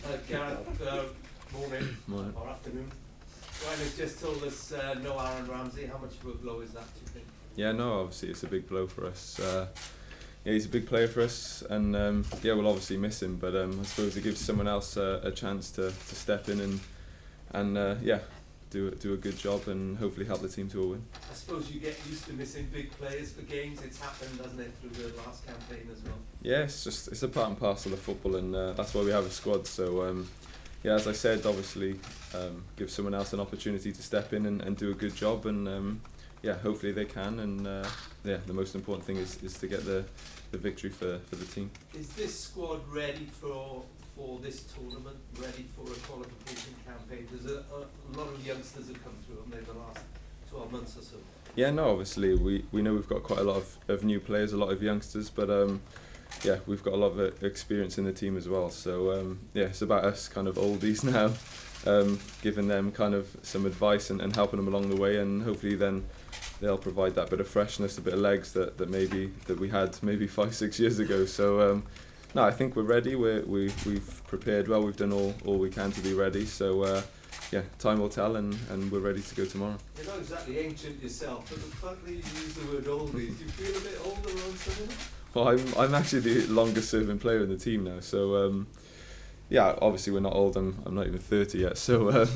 Gareth, morning. Morning. Or afternoon. Ryan has just told us no Aaron Ramsey. How much of a blow is that, do you think? Yeah, no, obviously it's a big blow for us. Yeah, he's a big player for us, and yeah, we'll obviously miss him. But I suppose it gives someone else a chance to step in and yeah, do a good job and hopefully help the team to a win. I suppose you get used to missing big players for games. It's happened, hasn't it, through the last campaign as well? Yeah, it's a part and parcel of football, and that's why we have a squad. So yeah, as I said, obviously give someone else an opportunity to step in and do a good job, and yeah, hopefully they can. And yeah, the most important thing is to get the victory for the team. Is this squad ready for this tournament, ready for a qualification campaign? There's a lot of youngsters have come through in the last 12 months or so. Yeah, no, obviously we know we've got quite a lot of new players, a lot of youngsters, but yeah, we've got a lot of experience in the team as well. So yeah, it's about us kind of oldies now, giving them kind of some advice and helping them along the way, and hopefully then they'll provide that bit of freshness, a bit of legs that we had maybe 5-6 years ago. So no, I think we're ready. We've prepared well. We've done all we can to be ready. So yeah, time will tell, and we're ready to go tomorrow. You're not exactly ancient yourself, but the fact that you use the word oldies, do you feel a bit older on something? Well, I'm actually the longest serving player in the team now. So yeah, obviously we're not old. I'm not even 30 yet. So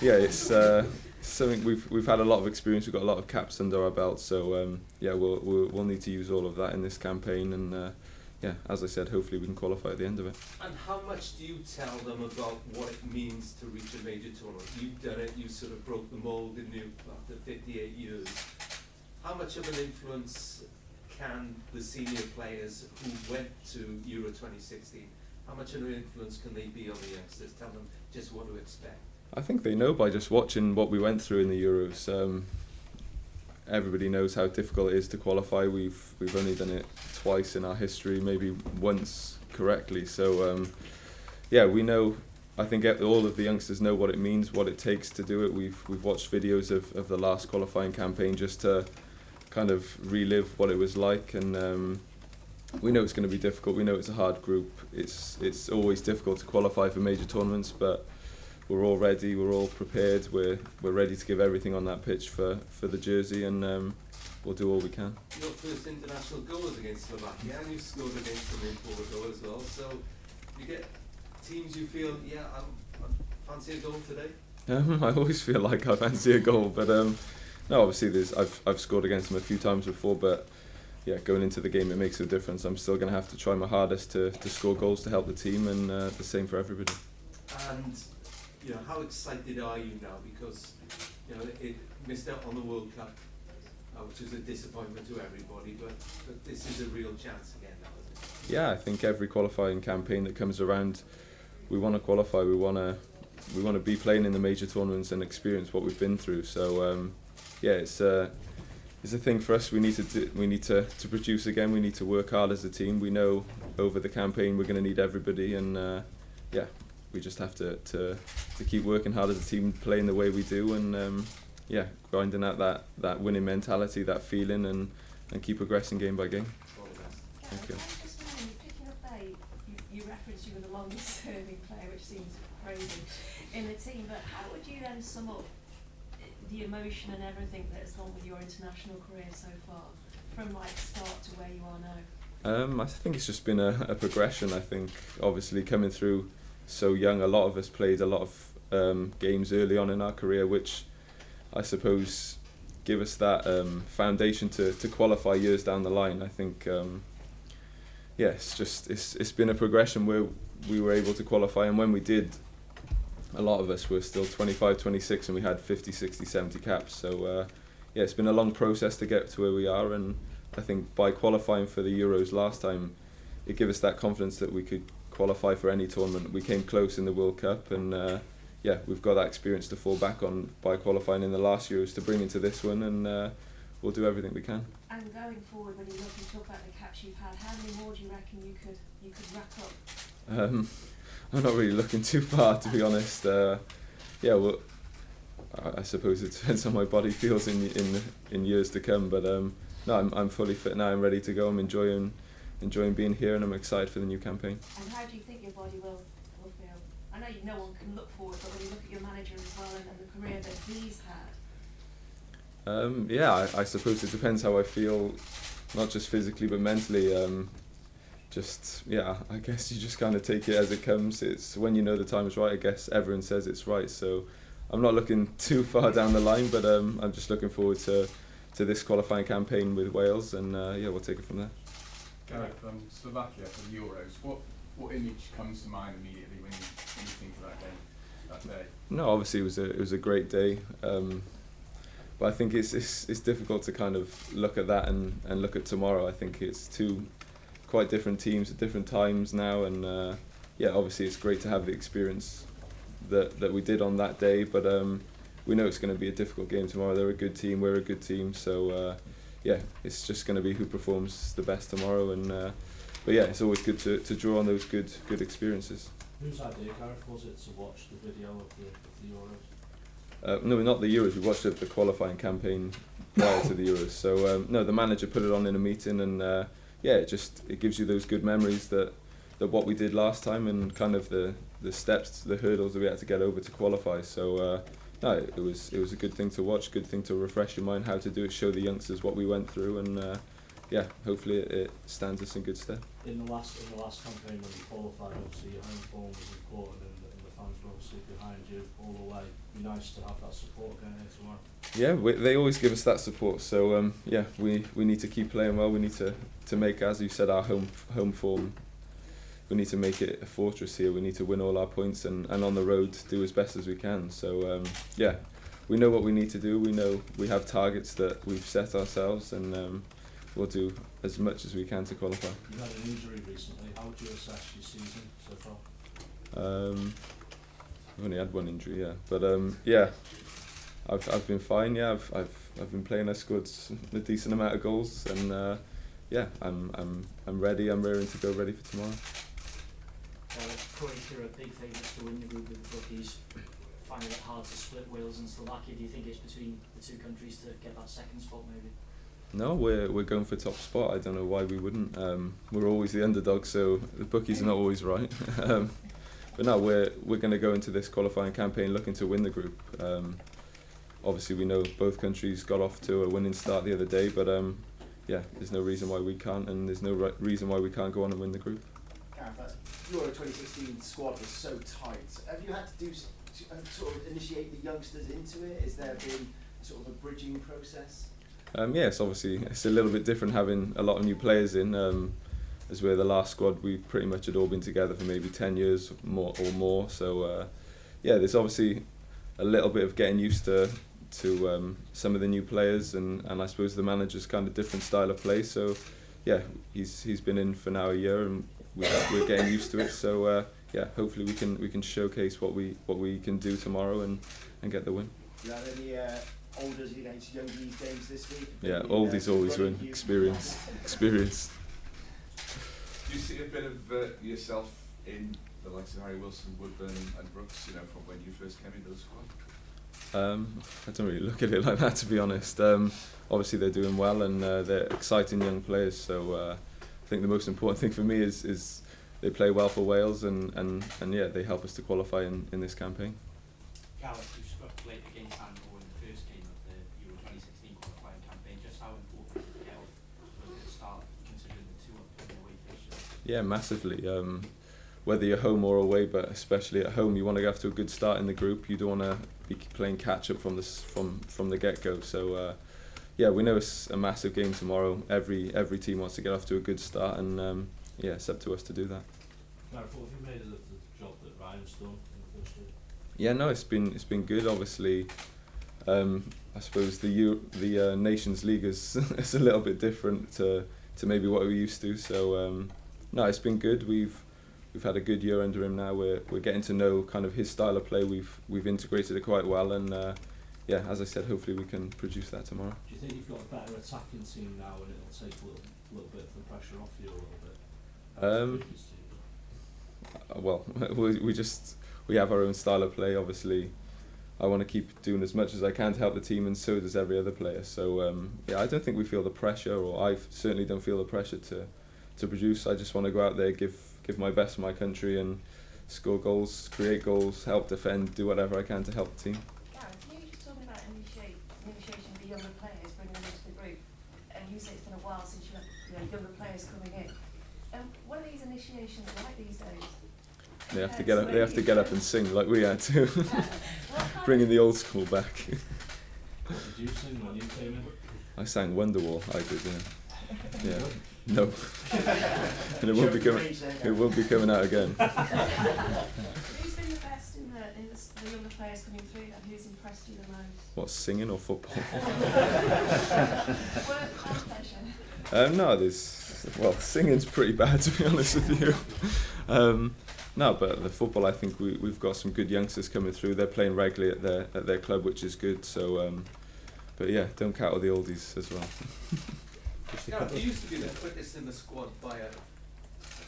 yeah, it's something we've had a lot of experience. We've got a lot of caps under our belt. So yeah, we'll need to use all of that in this campaign, and yeah, as I said, hopefully we can qualify at the end of it. And how much do you tell them about what it means to reach a major tournament? You've done it. You sort of broke the mold, didn't you, after 58 years? How much of an influence can the senior players who went to Euro 2016, how much of an influence can they be on the youngsters? Tell them just what to expect. I think they know by just watching what we went through in the Euros. Everybody knows how difficult it is to qualify. We've only done it twice in our history, maybe once correctly. So yeah, we know. I think all of the youngsters know what it means, what it takes to do it. We've watched videos of the last qualifying campaign just to kind of relive what it was like, and we know it's going to be difficult. We know it's a hard group. It's always difficult to qualify for major tournaments, but we're all ready. We're all prepared. We're ready to give everything on that pitch for the jersey, and we'll do all we can. Your first international goal was against Slovakia, and you scored against them in Portugal as well. So you get teams you feel, yeah, I fancy a goal today. I always feel like I fancy a goal, but no, obviously I've scored against them a few times before, but yeah, going into the game it makes a difference. I'm still going to have to try my hardest to score goals to help the team, and the same for everybody. And you know, how excited are you now? Because you know it missed out on the World Cup, which is a disappointment to everybody. But this is a real chance again now, isn't it? Yeah, I think every qualifying campaign that comes around, we want to qualify. We want to be playing in the major tournaments and experience what we've been through. So yeah, it's a thing for us. We need to produce again. We need to work hard as a team. We know over the campaign we're going to need everybody, and yeah, we just have to keep working hard as a team, playing the way we do, and yeah, grinding out that winning mentality, that feeling, and keep progressing game by game. All the best. Thank you. Just wondering, picking up there, you referenced you were the longest serving player, which seems crazy in the team, but how would you then sum up the emotion and everything that has gone with your international career so far, from like start to where you are now? I think it's just been a progression. I think obviously coming through so young, a lot of us played a lot of games early on in our career, which I suppose give us that foundation to qualify years down the line. I think yeah, it's been a progression where we were able to qualify, and when we did, a lot of us were still 25, 26, and we had 50, 60, 70 caps. So yeah, it's been a long process to get to where we are, and I think by qualifying for the Euros last time, it gave us that confidence that we could qualify for any tournament. We came close in the World Cup, and yeah, we've got that experience to fall back on by qualifying in the last Euros to bring into this one, and we'll do everything we can. And going forward, when you look and talk about the caps you've had, how many more do you reckon you could rack up? I'm not really looking too far, to be honest. Yeah, well, I suppose it depends how my body feels in years to come. But no, I'm fully fit now. I'm ready to go. I'm enjoying being here, and I'm excited for the new campaign. And how do you think your body will feel? know no one can look forward, but when you look at your manager as well and the career that he's had. Yeah, I suppose it depends how I feel, not just physically but mentally. I guess you just kind of take it as it comes. It's when you know the time is right. I guess everyone says it's right, so I'm not looking too far down the line, but I'm just looking forward to this qualifying campaign with Wales, and we'll take it from there. Gareth, Slovakia for the Euros. What image comes to mind immediately when you think of that day? No, obviously it was a great day, but I think it's difficult to kind of look at that and look at tomorrow. I think it's two quite different teams at different times now, and obviously it's great to have the experience that we did on that day, but we know it's going to be a difficult game tomorrow. They're a good team, we're a good team, so it's just going to be who performs the best tomorrow, and it's always good to draw on those good experiences. Whose idea, Gareth, was it to watch the video of the Euros? No, not the Euros. We watched the qualifying campaign prior to the Euros. So the manager put it on in a meeting, and it gives you those good memories that what we did last time, and kind of the steps, the hurdles that we had to get over to qualify. So it was a good thing to watch, good thing to refresh your mind how to do it, show the youngsters what we went through, and hopefully it stands us in good stead. In the last campaign when you qualified, obviously your home form was important, and the fans were obviously behind you all the way. It'd be nice to have that support going here tomorrow. Yeah, they always give us that support. So we need to keep playing well. We need to make, as you said, our home form. We need to make it a fortress here. We need to win all our points, and on the road do as best as we can. So we know what we need to do. We know we have targets that we've set ourselves, and we'll do as much as we can to qualify. You had an injury recently. How would you assess your season so far? I've only had one injury, but I've been fine. Yeah, I've been playing. I scored a decent amount of goals, and I'm ready. I'm raring to go, ready for tomorrow. Croatia are a big favourites to win the group with the bookies. Finding it hard to split Wales and Slovakia. Do you think it's between the two countries to get that second spot, maybe? No, we're going for top spot. I don't know why we wouldn't. We're always the underdog, so the bookies are not always right. But no, we're going to go into this qualifying campaign looking to win the group. Obviously, we know both countries got off to a winning start the other day, but there's no reason why we can't, and there's no reason why we can't go on and win the group. Gareth, that Euro 2016 squad was so tight. Have you had to do sort of initiate the youngsters into it? Is there been sort of a bridging process? Yes, obviously it's a little bit different having a lot of new players in. As we're the last squad, we pretty much had all been together for maybe 10 years more. So there's obviously a little bit of getting used to some of the new players, and I suppose the manager's kind of different style of play. So he's been in for now a year, and we're getting used to it. So hopefully we can showcase what we can do tomorrow and get the win. Do you have any oldies against youngies games this week? Yeah, oldies always win. Experience. Do you see a bit of yourself in the likes of Harry Wilson, Woodburn and Brooks, from when you first came into the squad? I don't really look at it like that, to be honest. Obviously they're doing well, and they're exciting young players, so I think the most important thing for me is they play well for Wales, and they help us to qualify in this campaign. Gareth, you played against Andorra in the first game of the Euro 2016 qualifying campaign. Just how important is it to get off to a good start, considering the two away fixtures? Yeah, massively. Whether you're home or away, but especially at home, you want to get off to a good start in the group. You don't want to be playing catch up from the get go. So we know it's a massive game tomorrow. Every team wants to get off to a good start, and it's up to us to do that. Gareth, what have you made of the job that Ryan's done in the first year? Yeah, no, it's been good. Obviously, I suppose the Nations League is it's a little bit different to maybe what we're used to. So no, it's been good. We've had a good year under him now. We're getting to know kind of his style of play. We've integrated it quite well, and as I said, hopefully we can produce that tomorrow. Do you think you've got a better attacking team now, and it'll take a little bit of the pressure off you a little bit? Well, we have our own style of play. Obviously, I want to keep doing as much as I can to help the team, and so does every other player. So I don't think we feel the pressure, or I certainly don't feel the pressure to produce. I just want to go out there, give my best for my country, and score goals, create goals, help defend, do whatever I can to help the team. Gareth, you were just talking about initiation of the younger players, bringing them into the group, and you say it's been a while since you had younger players coming in. What are these initiations like these days? They have to get up. They have to get up and sing like we had to, bringing the old school back. What did you sing when you came in? I sang Wonderwall. I did. Yeah. No. And it won't be coming. It won't be coming out again. Who's been the best in the younger players coming through? And who's impressed you the most? What, singing or football? Work and pleasure. No, singing's pretty bad, to be honest with you. No, but the football, I think we've got some good youngsters coming through. They're playing regularly at their club, which is good. So, but yeah, don't count all the oldies as well. Gareth, you used to be the quickest in the squad by a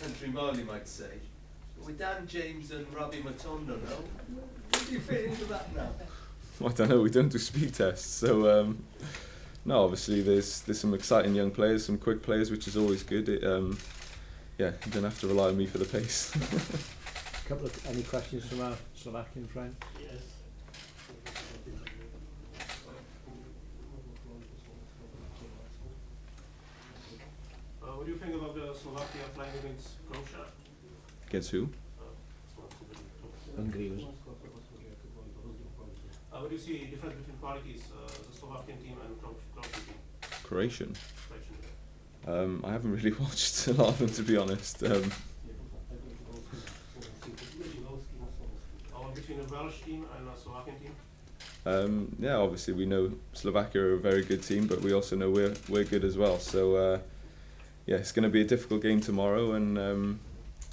country mile, you might say. But with Dan James and Robbie Matondo now, where do you fit into that now? I don't know. We don't do speed tests, so no. Obviously, there's some exciting young players, some quick players, which is always good. Yeah, you don't have to rely on me for the pace. Any questions from our Slovakian friend? Yes. What do you think about the Slovakia playing against Croatia? Against who? Hungary was. What do you see difference between qualities, the Slovakian team and Croatian team? Croatian. Croatian, yeah. I haven't really watched a lot of them, to be honest. Between the Welsh team and the Slovakian team? Yeah, obviously we know Slovakia are a very good team, but we also know we're good as well. So yeah, it's going to be a difficult game tomorrow, and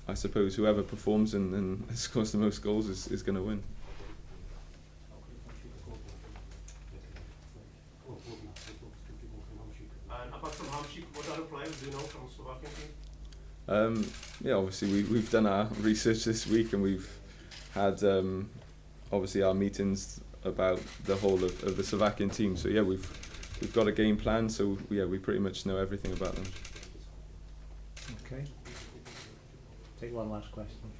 I suppose whoever performs and scores the most goals is going to win. And apart from Hamšík, what other players do you know from the Slovakian team? Yeah, obviously we've done our research this week, and we've had obviously our meetings about the whole of the Slovakian team. So yeah, we've got a game plan. So yeah, we pretty much know everything about them. Okay. Take one last question.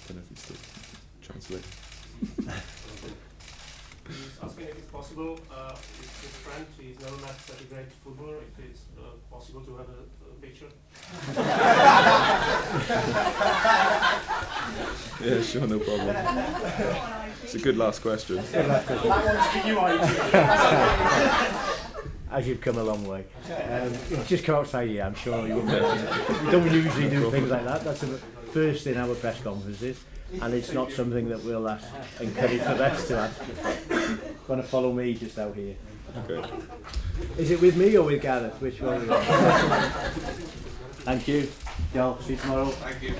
Don't know if you still translate. He's asking if it's possible, his friend, he's never met such a great footballer, if it's possible to have a picture. Yeah, sure, no problem. It's a good last question. That one's for you, I As you've come a long way. Just come outside here, I'm sure you wouldn't. We don't usually do things like that. That's the first in our press conferences, and it's not something that we'll encourage the rest to ask. Going to follow me just out here. Okay. Is it with me or with Gareth? Which one? Thank you. Joel, see you tomorrow. Thank you.